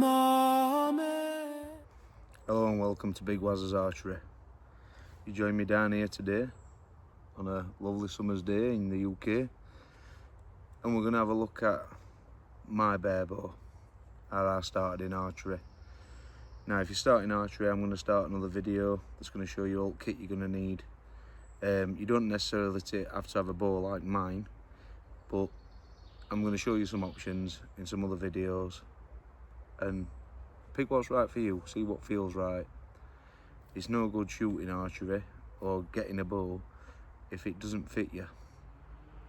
Hello and welcome to Big Waz's Archery. You join me down here today on a lovely summer's day in the UK, and we're going to have a look at my Barebow, how I started in archery. Now if you start in archery, I'm going to start another video that's going to show you all kit you're going to need. You don't necessarily have to have a bow like mine, but I'm going to show you some options in some other videos and pick what's right for you, see what feels right. It's no good shooting archery or getting a bow if it doesn't fit you.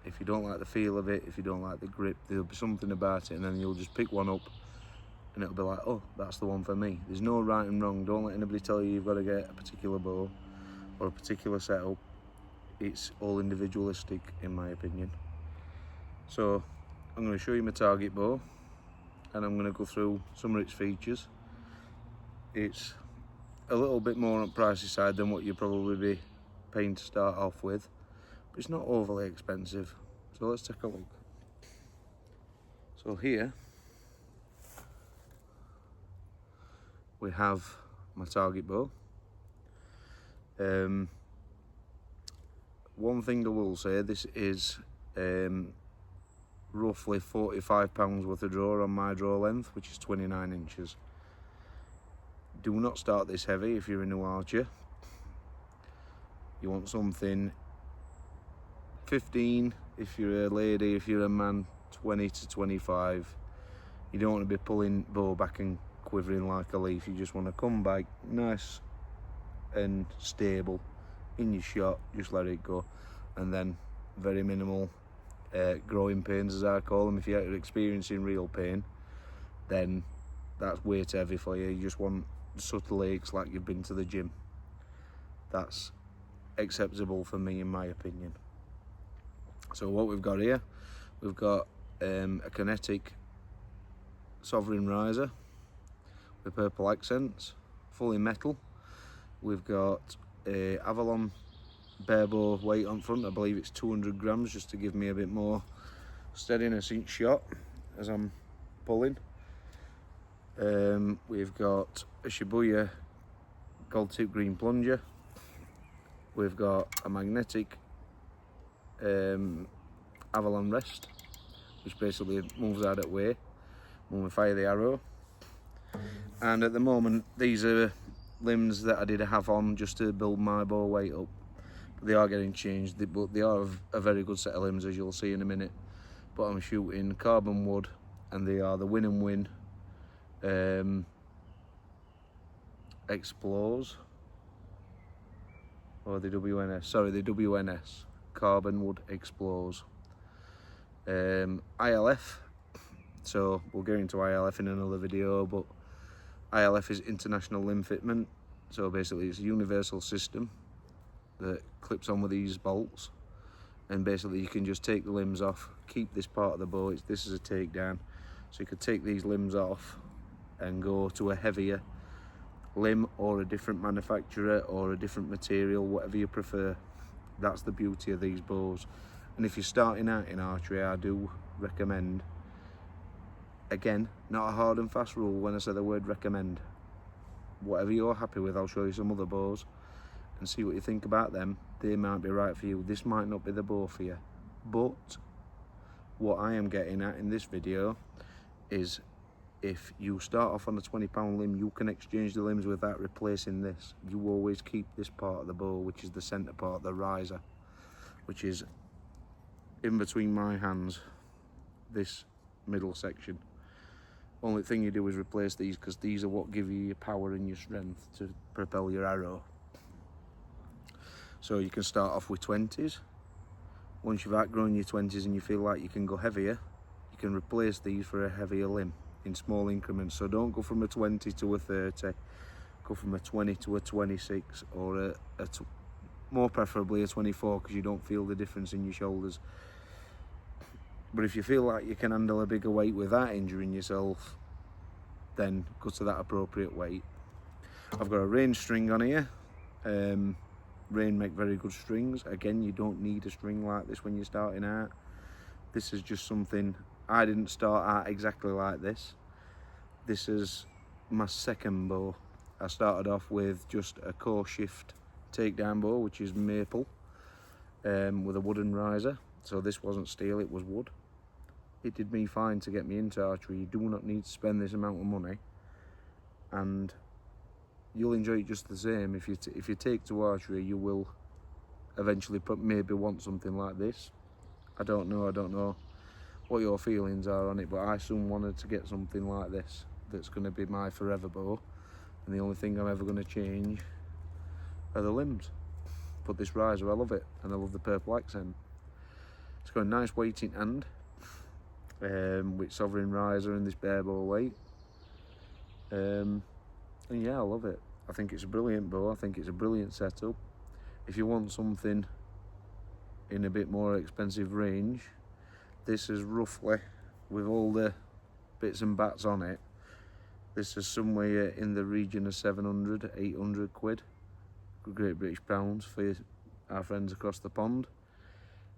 If you don't like the feel of it, if you don't like the grip, there'll be something about it, and then you'll just pick one up and it'll be like, oh, that's the one for me. There's no right and wrong. Don't let anybody tell you you've got to get a particular bow or a particular setup. It's all individualistic in my opinion. So I'm going to show you my target bow and I'm going to go through some of its features. It's a little bit more on the pricey side than what you'd probably be paying to start off with, but it's not overly expensive. So let's take a look. So here we have my target bow. One thing I will say, this is roughly £45 worth of draw on my draw length, which is 29 inches. Do not start this heavy if you're a new archer. You want something 15 if you're a lady, if you're a man 20 to 25. You don't want to be pulling bow back and quivering like a leaf. You just want to come back nice and stable in your shot, just let it go, and then very minimal growing pains, as I call them. If you're experiencing real pain, then that's way too heavy for you. You just want subtle aches like you've been to the gym. That's acceptable for me in my opinion. So what we've got here, we've got a kinetic sovereign riser with purple accents, fully metal. We've got a Avalon Barebow weight on front. I believe it's 200 grams, just to give me a bit more steadiness each shot as I'm pulling. We've got a Shibuya gold tip green plunger. We've got a magnetic Avalon rest, which basically moves out of the way when we fire the arrow. And at the moment, these are limbs that I did have on just to build my bow weight up. But they are getting changed, but they are a very good set of limbs, as you'll see in a minute. But I'm shooting carbon wood, and they are the Win and Win Explores, or the WNS, sorry, the WNS, Carbon Wood Explores. ILF, so we'll get into ILF in another video, but ILF is International Limb Fitment. So basically it's a universal system that clips on with these bolts, and basically you can just take the limbs off, keep this part of the bow. This is a takedown, so you could take these limbs off and go to a heavier limb or a different manufacturer or a different material, whatever you prefer. That's the beauty of these bows. And if you're starting out in archery, I do recommend, again, not a hard and fast rule when I say the word recommend, whatever you're happy with. I'll show you some other bows and see what you think about them. They might be right for you. This might not be the bow for you, but what I am getting at in this video is, if you start off on a £20 limb, you can exchange the limbs without replacing this. You always keep this part of the bow, which is the centre part, the riser, which is in between my hands, this middle section. Only thing you do is replace these, because these are what give you your power and your strength to propel your arrow. So you can start off with 20s. Once you've outgrown your 20s and you feel like you can go heavier, you can replace these for a heavier limb in small increments. So don't go from a 20 to a 30, go from a 20 to a 26, or more preferably a 24, because you don't feel the difference in your shoulders. But if you feel like you can handle a bigger weight without injuring yourself, then go to that appropriate weight. I've got a range string on here. Rain make very good strings. Again, you don't need a string like this when you're starting out. This is just something, I didn't start out exactly like this. this is my second bow. I started off with just a core shift takedown bow, which is maple, with a wooden riser. So this wasn't steel, it was wood. It did me fine to get me into archery. You do not need to spend this amount of money, and you'll enjoy it just the same. If you take to archery, you will eventually maybe want something like this. I don't know what your feelings are on it, but I soon wanted to get something like this that's going to be my forever bow, and the only thing I'm ever going to change are the limbs. But this riser, I love it, and I love the purple accent. It's got a nice weight in hand, with sovereign riser and this Barebow weight, and yeah, I love it. I think it's a brilliant bow. I think it's a brilliant setup. If you want something in a bit more expensive range, this is roughly, with all the bits and bats on it, this is somewhere in the region of 700, 800 quid, Great British pounds for our friends across the pond.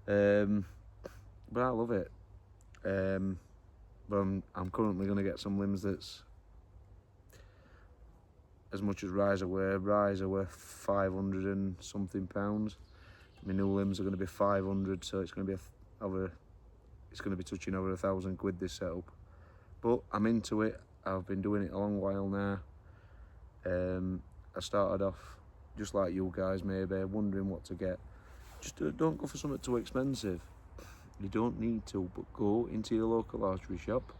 But I love it. But I'm currently going to get some limbs that's as much as riser were. Riser were 500 and something pounds. My new limbs are going to be 500, so it's going to be touching over 1,000 quid this setup. But I'm into it. I've been doing it a long while now. I started off just like you guys, maybe wondering what to get. Just don't go for something too expensive. You don't need to, but go into your local archery shop,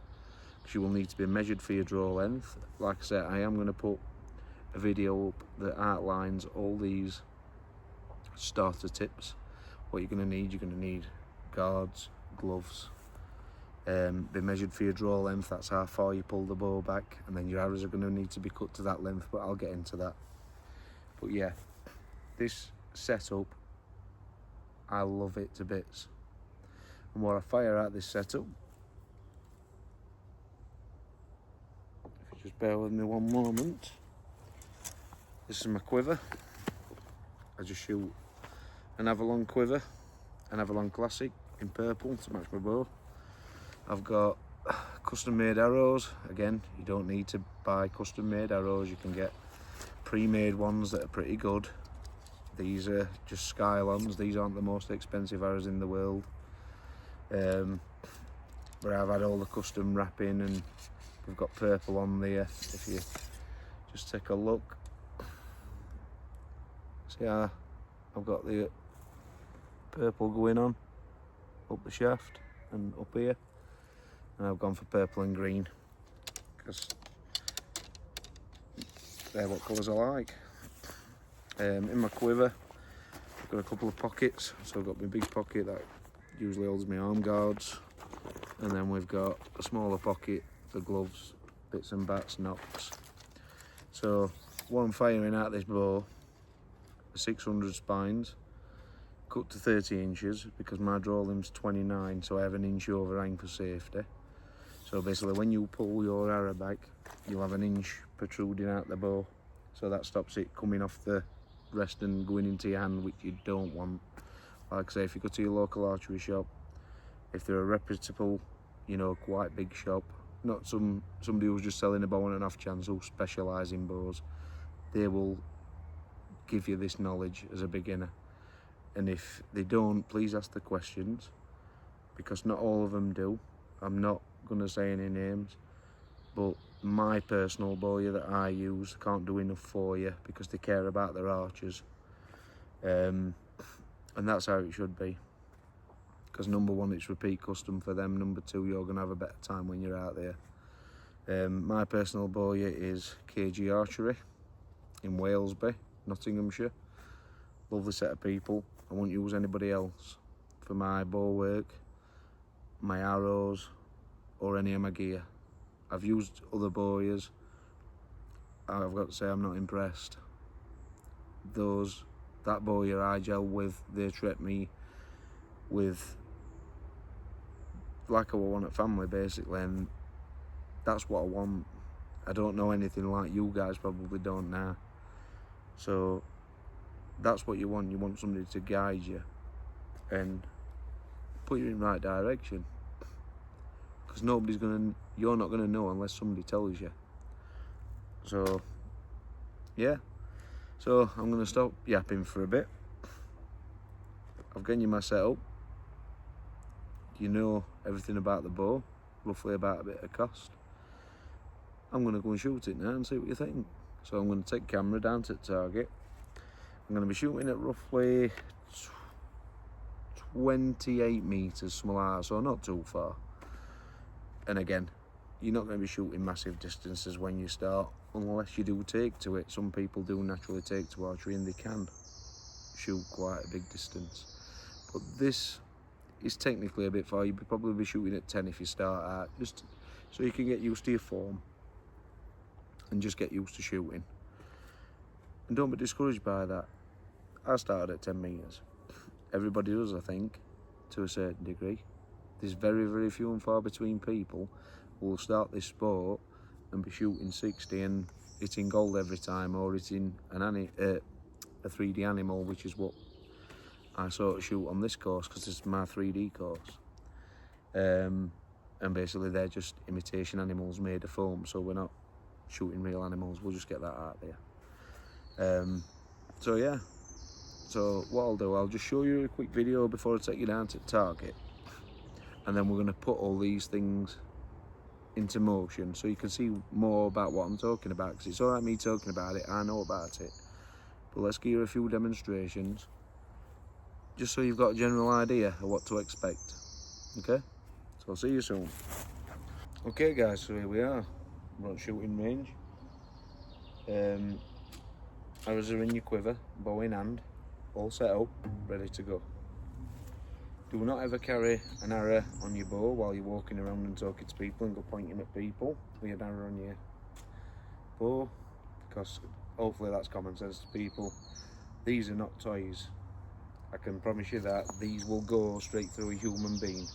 because you will need to be measured for your draw length. Like I said, I am going to put a video up that outlines all these starter tips. What you're going to need guards, gloves, be measured for your draw length. That's how far you pull the bow back, and then your arrows are going to need to be cut to that length, but I'll get into that. But yeah, this setup, I love it to bits. And while I fire out this setup, if you just bear with me one moment, this is my quiver. I just shoot an Avalon quiver, an Avalon Classic in purple to match my bow. I've got custom made arrows. Again, you don't need to buy custom made arrows, you can get pre-made ones that are pretty good. These are just Skylons. These aren't the most expensive arrows in the world, but I've had all the custom wrapping, and we've got purple on there. If you just take a look, see how I've got the purple going on up the shaft and up here, and I've gone for purple and green because they're what colours I like. In my quiver, I've got a couple of pockets. So I've got my big pocket that usually holds my arm guards, and then we've got a smaller pocket for gloves, bits and bats, knocks. So what I'm firing out this bow, 600 spines, cut to 30 inches because my draw limb's 29, so I have an inch overhang for safety. So basically, when you pull your arrow back, you'll have an inch protruding out the bow, so that stops it coming off the rest and going into your hand, which you don't want. Like I say, if you go to your local archery shop, if they're a reputable, quite big shop, not somebody who's just selling a bow on an off chance, who specialise in bows, they will give you this knowledge as a beginner. And if they don't, please ask the questions, because not all of them do. I'm not going to say any names, but my personal bowyer that I use can't do enough for you because they care about their archers, and that's how it should be, because number one, it's repeat custom for them. Number two, you're going to have a better time when you're out there. My personal bowyer is KG Archery in Walesby, Nottinghamshire. Lovely set of people. I won't use anybody else for my bow work, my arrows, or any of my gear. I've used other bowyers. I've got to say, I'm not impressed. That bowyer I gel with, they treat me with like I want a family, basically, and that's what I want. I don't know anything like you guys probably don't now. So that's what you want. You want somebody to guide you and put you in the right direction, because you're not going to know unless somebody tells you. So yeah, so I'm going to stop yapping for a bit. I've given you my setup. You know everything about the bow, roughly about a bit of cost. I'm going to go and shoot it now and see what you think. So I'm going to take camera down to the target. I'm going to be shooting at roughly 28 metres, something like that, so not too far. And again, you're not going to be shooting massive distances when you start, unless you do take to it. Some people do naturally take to archery and they can shoot quite a big distance. But this is technically a bit far. You'd probably be shooting at 10 if you start out, just so you can get used to your form and just get used to shooting. And don't be discouraged by that. I started at 10 metres. Everybody does, I think, to a certain degree. There's very, very few and far between people who will start this sport and be shooting 60 and hitting gold every time, or hitting a 3D animal, which is what I sort of shoot on this course, because this is my 3D course. And basically they're just imitation animals made of foam, so we're not shooting real animals, we'll just get that out there. So yeah, so what I'll do, I'll just show you a quick video before I take you down to the target, and then we're going to put all these things into motion so you can see more about what I'm talking about, because it's alright me talking about it, I know about it, but let's give you a few demonstrations just so you've got a general idea of what to expect. Okay, so I'll see you soon. Okay guys, so here we are, we're on shooting range. Arrows are in your quiver, bow in hand, all set up, ready to go. Do not ever carry an arrow on your bow while you're walking around and talking to people and go pointing at people with an arrow on your bow, because hopefully that's common sense to people. These are not toys. I can promise you that these will go straight through a human being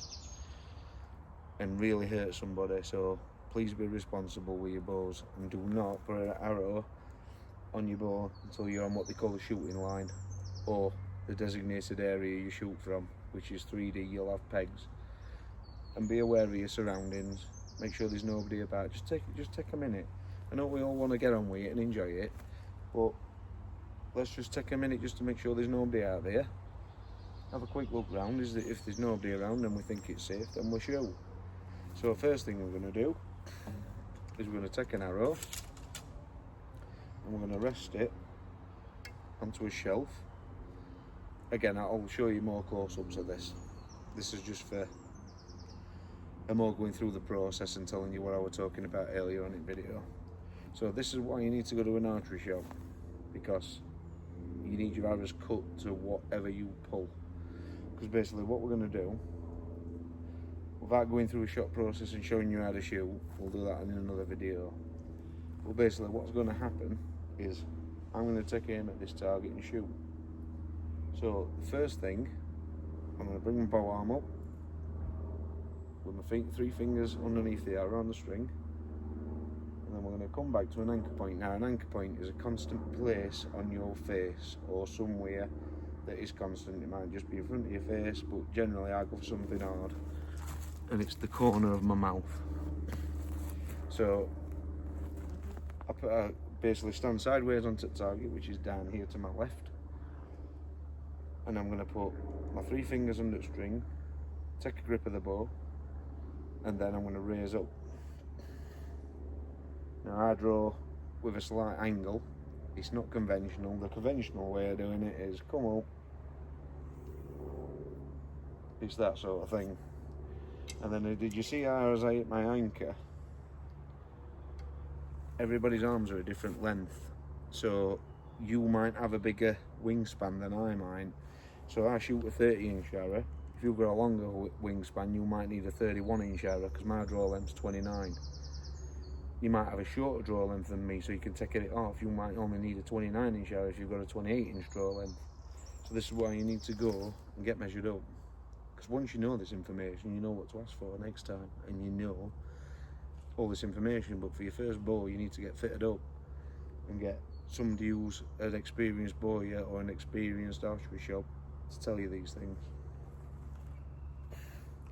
and really hurt somebody, so please be responsible with your bows and do not put an arrow on your bow until you're on what they call the shooting line, or the designated area you shoot from, which is 3D. You'll have pegs, and be aware of your surroundings. Make sure there's nobody about. Just take a minute. I know we all want to get on with it and enjoy it, but let's just take a minute just to make sure there's nobody out there. Have a quick look round. Is that if there's nobody around and we think it's safe, then we'll shoot. So first thing we're going to do is we're going to take an arrow and we're going to rest it onto a shelf. Again, I'll show you more close-ups of this. This is just for a more going through the process and telling you what I was talking about earlier on in video. So this is why you need to go to an archery shop, because you need your arrows cut to whatever you pull. Because basically what we're going to do, without going through a shot process and showing you how to shoot, we'll do that in another video. But basically what's going to happen is I'm going to take aim at this target and shoot. So the first thing, I'm going to bring my bow arm up with my 3 fingers underneath the arrow on the string, and then we're going to come back to an anchor point. Now an anchor point is a constant place on your face, or somewhere that is constant. It might just be in front of your face, but generally I go for something hard, and it's the corner of my mouth. So I basically stand sideways onto the target, which is down here to my left, and I'm going to put my 3 fingers under the string, take a grip of the bow, and then I'm going to raise up. Now I draw with a slight angle. It's not conventional. The conventional way of doing it is come up. It's that sort of thing. And then did you see how as I hit my anchor? Everybody's arms are a different length, so you might have a bigger wingspan than I might. So I shoot a 30-inch arrow. If you've got a longer wingspan, you might need a 31-inch arrow, because my draw length's 29. You might have a shorter draw length than me, so you can take it off. You might only need a 29-inch arrow if you've got a 28-inch draw length. So this is why you need to go and get measured up. Because once you know this information, you know what to ask for next time, and you know all this information. But for your first bow, you need to get fitted up and get somebody who's an experienced bowyer or an experienced archery shop to tell you these things.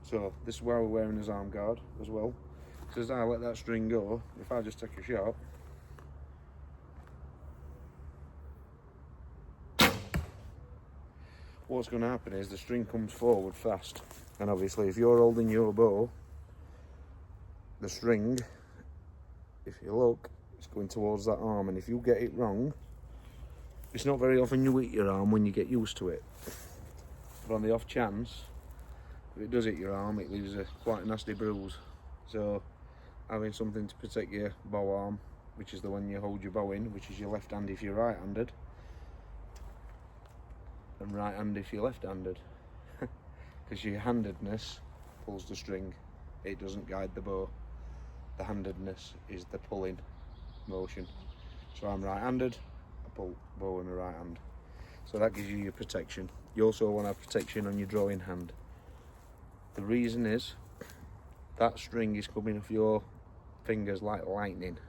So this is why we're wearing his arm guard as well. So as I let that string go, if I just take a shot, what's going to happen is the string comes forward fast, and obviously if you're holding your bow, the string, if you look, it's going towards that arm, and if you get it wrong, it's not very often you hit your arm when you get used to it, but on the off chance if it does hit your arm, it leaves quite a nasty bruise. So having something to protect your bow arm, which is the one you hold your bow in, which is your left hand if you're right-handed, and right hand if you're left-handed, because your handedness pulls the string, it doesn't guide the bow. The handedness is the pulling motion. So I'm right-handed, I pull bow in the right hand, so that gives you your protection. You also want to have protection on your drawing hand. The reason is that string is coming off your fingers like lightning,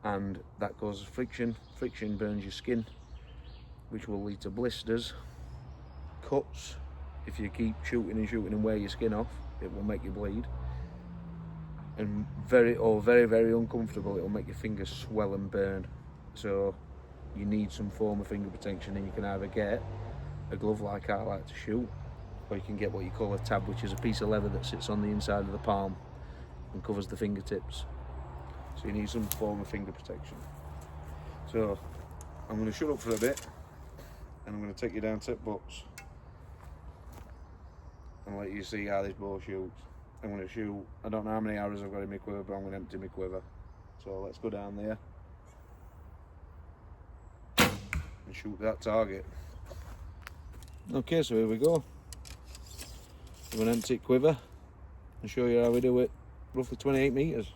and that causes friction. Friction burns your skin, which will lead to blisters, cuts. If you keep shooting and wear your skin off, it will make you bleed, and very uncomfortable. It will make your fingers swell and burn. So you need some form of finger protection, and you can either get a glove like I like to shoot, or you can get what you call a tab, which is a piece of leather that sits on the inside of the palm and covers the fingertips. So you need some form of finger protection. So I'm going to shut up for a bit, and I'm going to take you down tip butts and let you see how this bow shoots. I'm going to shoot, I don't know how many arrows I've got in my quiver, but I'm going to empty my quiver. So let's go down there and shoot that target. Okay, so here we go. I'm going to empty quiver and show you how we do it. Roughly 28 metres.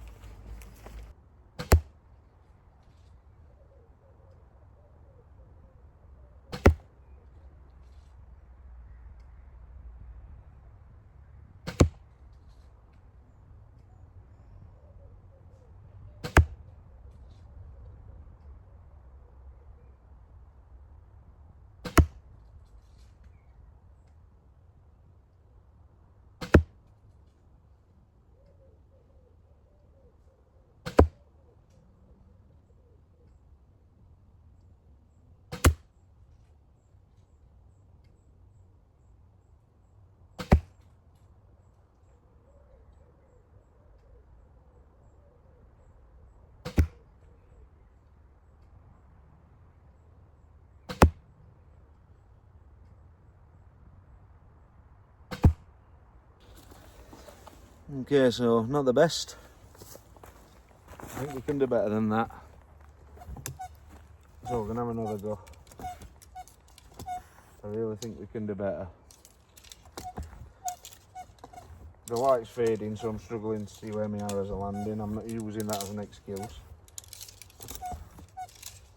Okay, so not the best. I think we can do better than that. So we're going to have another go. I really think we can do better. The light's fading, so I'm struggling to see where my arrows are landing. I'm not using that as an excuse.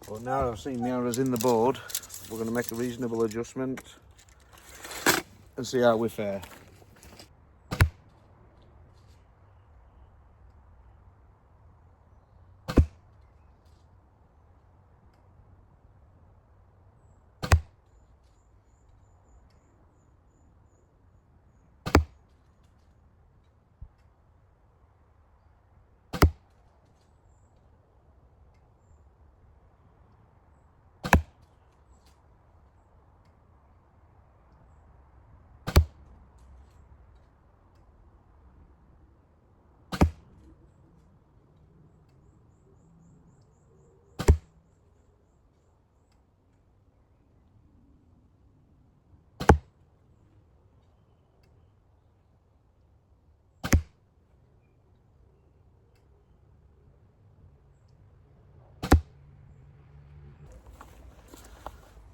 But now I've seen my arrows in the board, we're going to make a reasonable adjustment and see how we fare.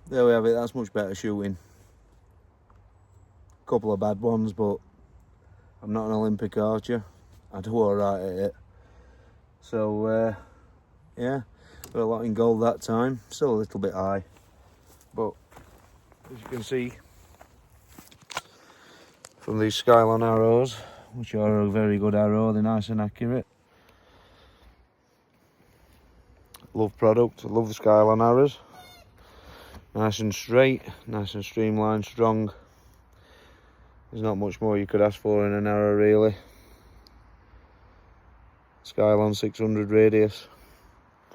There we have it, that's much better shooting. A couple of bad ones, but I'm not an Olympic archer. I do alright at it. So, yeah, got a lot in gold that time. Still a little bit high. But, as you can see, from these Skylon arrows, which are a very good arrow, they're nice and accurate. Love product, I love the Skylon arrows. Nice and straight, nice and streamlined, strong. There's not much more you could ask for in an arrow, really. Skylon 600 radius,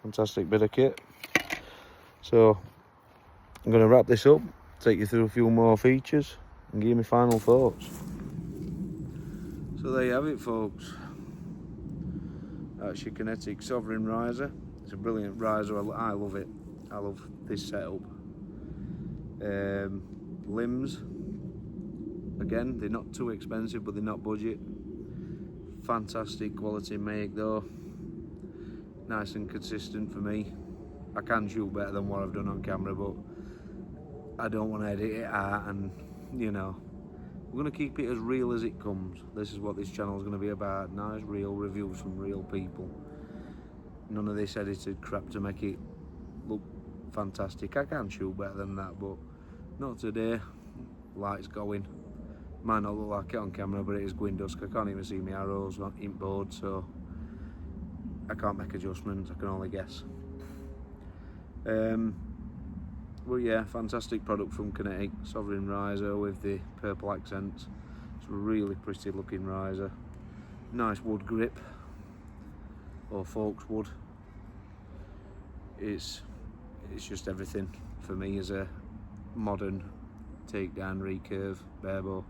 fantastic bit of kit. So I'm going to wrap this up take you through a few more features and give me final thoughts. So there you have it, folks. That's your Kinetic Sovereign riser. It's a brilliant riser. I love it. I love this setup. Limbs, again, they're not too expensive, but they're not budget. Fantastic quality make though. Nice and consistent for me. I can shoot better than what I've done on camera, but I don't want to edit it out, and you know, we're going to keep it as real as it comes. This is what this channel is going to be about. Nice real reviews from real people. None of this edited crap to make it look fantastic. I can shoot better than that, but not today. Light's going. Might not look like it on camera, but it is going dusk. I can't even see my arrows on ink board, so I can't make adjustments. I can only guess. Well, yeah, fantastic product from Kinetic. Sovereign riser with the purple accents. It's a really pretty looking riser. Nice wood grip, or forks wood. It's just everything for me as a modern takedown recurve Barebow.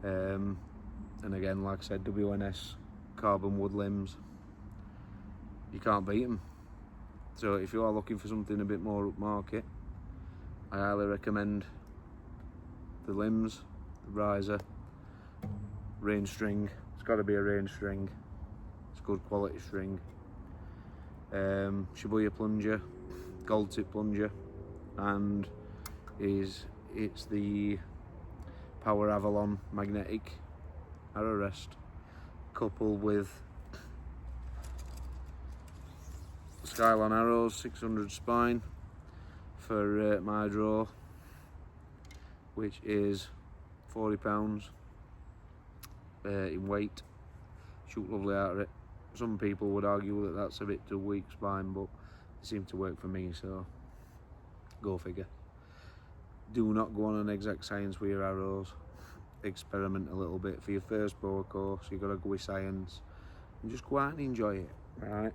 And again, like I said, WNS carbon wood limbs. You can't beat them. So if you are looking for something a bit more upmarket, I highly recommend the limbs, the riser, range string. It's got to be a range string. It's good quality string. Shibuya plunger, gold tip plunger, and it's the Power Avalon magnetic arrow rest, coupled with Skylon arrows, 600 spine for my draw, which is £40 in weight. Shoot lovely out of it. Some people would argue that that's a bit too weak spine, but it seemed to work for me, so go figure. Do not go on an exact science with your arrows. Experiment a little bit. For your first bow course, you've got to go with science and just go out and enjoy it, right?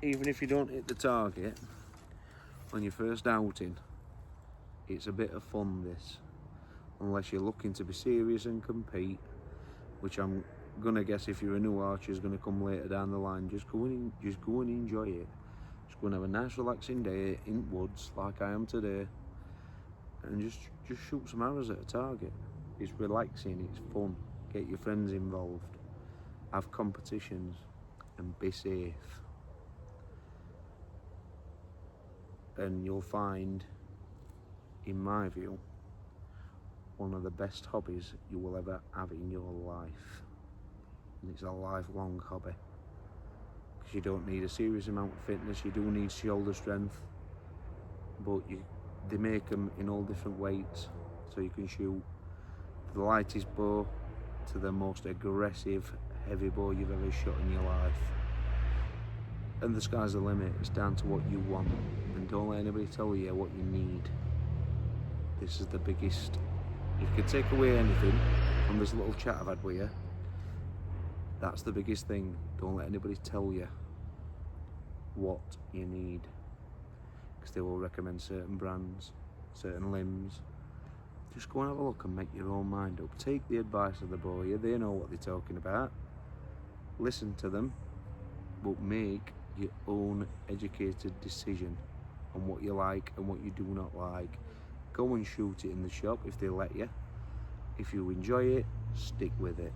Even if you don't hit the target on your first outing, it's a bit of fun, this. Unless you're looking to be serious and compete, which I'm gonna guess if you're a new archer is gonna come later down the line. Just go and enjoy it. Just go and have a nice relaxing day in woods like I am today, and just shoot some arrows at a target. It's relaxing, it's fun. Get your friends involved, have competitions, and be safe. And you'll find, in my view, one of the best hobbies you will ever have in your life. And it's a lifelong hobby, because you don't need a serious amount of fitness. You do need shoulder strength, but they make them in all different weights, so you can shoot the lightest bow to the most aggressive heavy bow you've ever shot in your life. And the sky's the limit. It's down to what you want, and don't let anybody tell you what you need. This is the biggest. If you could take away anything from this little chat I've had with you, that's the biggest thing. Don't let anybody tell you what you need, because they will recommend certain brands, certain limbs. Just go and have a look and make your own mind up. Take the advice of the bowyer. They know what they're talking about. Listen to them, but make your own educated decision on what you like and what you do not like. Go and shoot it in the shop if they let you. If you enjoy it, stick with it.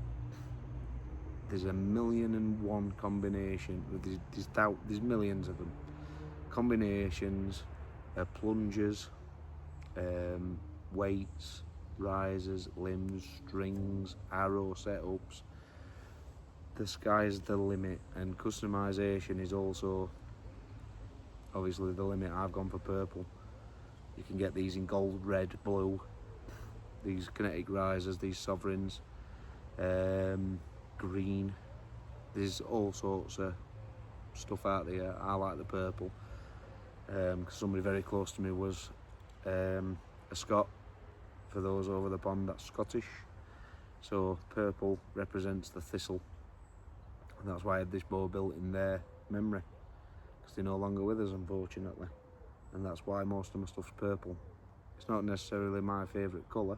There's 1,000,001 combination. There's millions of them. Combinations, plungers, weights, risers, limbs, strings, arrow setups. The sky's the limit, and customization is also obviously the limit. I've gone for purple. You can get these in gold, red, blue. These Kinetic risers, these sovereigns, green. There's all sorts of stuff out there. I like the purple, because somebody very close to me was a Scot. For those over the pond, that's Scottish. So purple represents the thistle, and that's why I had this bow built in their memory, because they're no longer with us, unfortunately, and that's why most of my stuff's purple. It's not necessarily my favourite colour.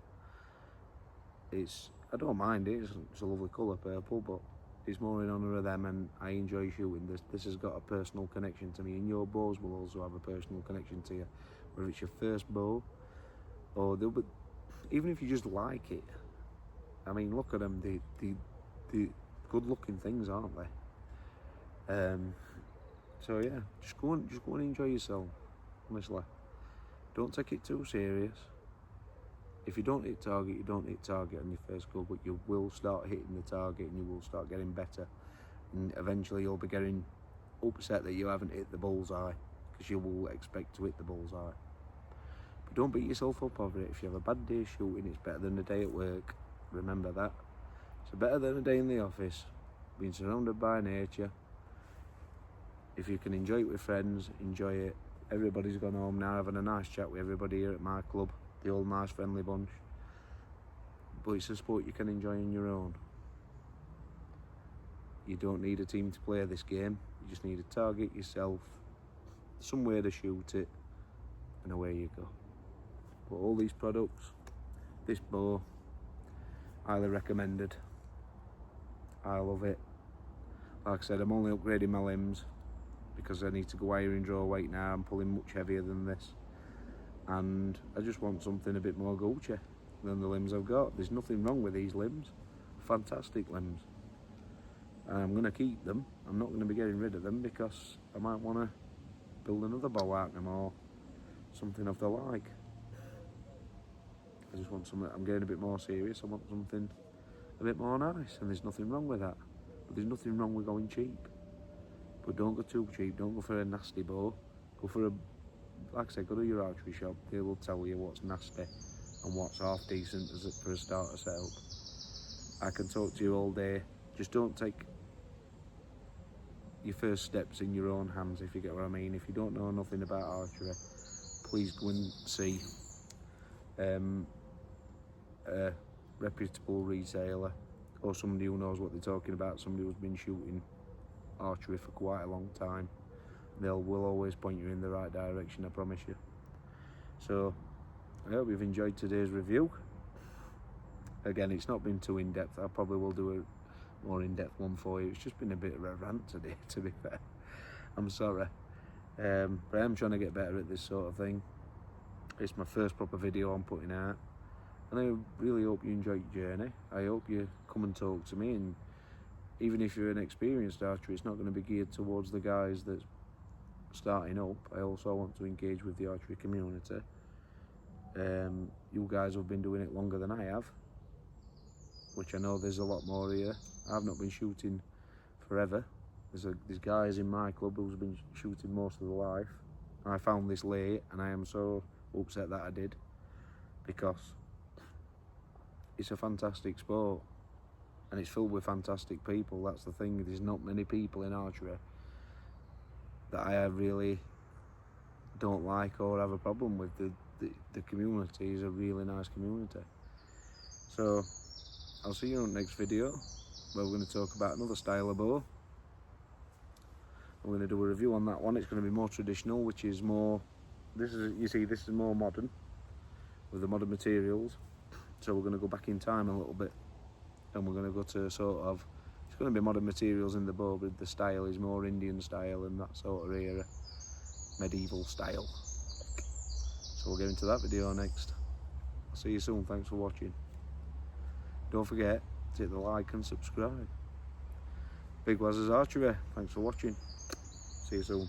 I don't mind it, it's a lovely colour, purple, but it's more in honour of them, and I enjoy shooting this. This has got a personal connection to me, and your bows will also have a personal connection to you, whether it's your first bow or even if you just like it. I mean, look at them, the good looking things, aren't they? So yeah, just go and enjoy yourself, honestly. Don't take it too serious. If you don't hit target, you don't hit target on your first go, but you will start hitting the target and you will start getting better, and eventually you'll be getting upset that you haven't hit the bullseye, because you will expect to hit the bullseye. But don't beat yourself up over it. If you have a bad day shooting, it's better than a day at work. Remember that. It's better than a day in the office, being surrounded by nature. If you can enjoy it with friends, enjoy it. Everybody's gone home now, having a nice chat with everybody here at my club, the old nice friendly bunch. But it's a sport you can enjoy on your own. You don't need a team to play this game. You just need to target yourself, somewhere to shoot it, and away you go. But all these products, this bow, highly recommended. I love it. Like I said, I'm only upgrading my limbs because I need to go higher in draw weight now. I'm pulling much heavier than this, and I just want something a bit more Gucci than the limbs I've got. There's nothing wrong with these limbs, fantastic limbs, and I'm going to keep them. I'm not going to be getting rid of them because I might want to build another bow out of them or something of the like. I just want something. I'm getting a bit more serious. I want something a bit more nice, and there's nothing wrong with that. But there's nothing wrong with going cheap. But don't go too cheap. Don't go for a nasty bow. Go for a, like I said, go to your archery shop. They will tell you what's nasty and what's half decent for a starter setup. I can talk to you all day. Just don't take your first steps in your own hands, if you get what I mean. If you don't know nothing about archery, please go and see a reputable retailer or somebody who knows what they're talking about, somebody who's been shooting archery for quite a long time. Will always point you in the right direction, I promise you. So I hope you've enjoyed today's review. Again, it's not been too in-depth. I probably will do a more in-depth one for you. It's just been a bit of a rant today, to be fair. I'm sorry, but I am trying to get better at this sort of thing. It's my first proper video I'm putting out, and I really hope you enjoy your journey. I hope you come and talk to me, and even if you're an experienced archer, it's not going to be geared towards the guys that's starting up. I also want to engage with the archery community. You guys have been doing it longer than I have, which I know there's a lot more here. I've not been shooting forever. There's guys in my club who's been shooting most of their life. I found this late, and I am so upset that I did, because it's a fantastic sport and it's filled with fantastic people. That's the thing. There's not many people in archery that I really don't like or have a problem with. The community is a really nice community. So I'll see you on the next video, where we're going to talk about another style of bow. I'm going to do a review on that one. It's going to be more traditional, which is more, this is more modern, with the modern materials. So we're going to go back in time a little bit, and we're going to go to sort of, it's going to be modern materials in the bow, but the style is more Indian style and that sort of era, medieval style. So we'll get into that video next. I'll see you soon. Thanks for watching. Don't forget to hit the like and subscribe. Big Waz's Archery. Thanks for watching. See you soon.